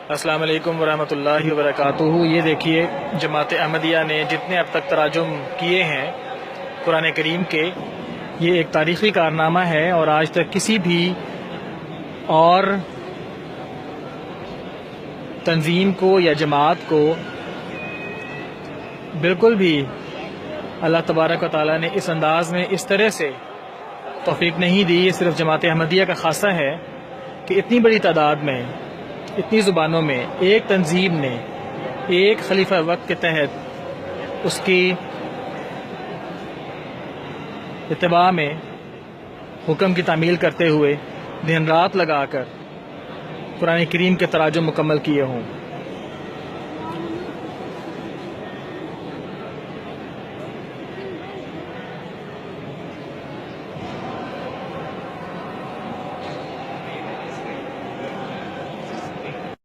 السلام علیکم ورحمۃ اللہ وبرکاتہ۔ یہ دیکھیے جماعت احمدیہ نے جتنے اب تک تراجم کیے ہیں قرآن کریم کے، یہ ایک تاریخی کارنامہ ہے اور آج تک کسی بھی اور تنظیم کو یا جماعت کو بالکل بھی اللہ تبارک و تعالیٰ نے اس انداز میں اس طرح سے توفیق نہیں دی۔ یہ صرف جماعت احمدیہ کا خاصہ ہے کہ اتنی بڑی تعداد میں، اتنی زبانوں میں ایک تنظیم نے ایک خلیفہ وقت کے تحت اس کی اتباع میں حکم کی تعمیل کرتے ہوئے دن رات لگا کر قرآن کریم کے تراجم مکمل کیے ہوں۔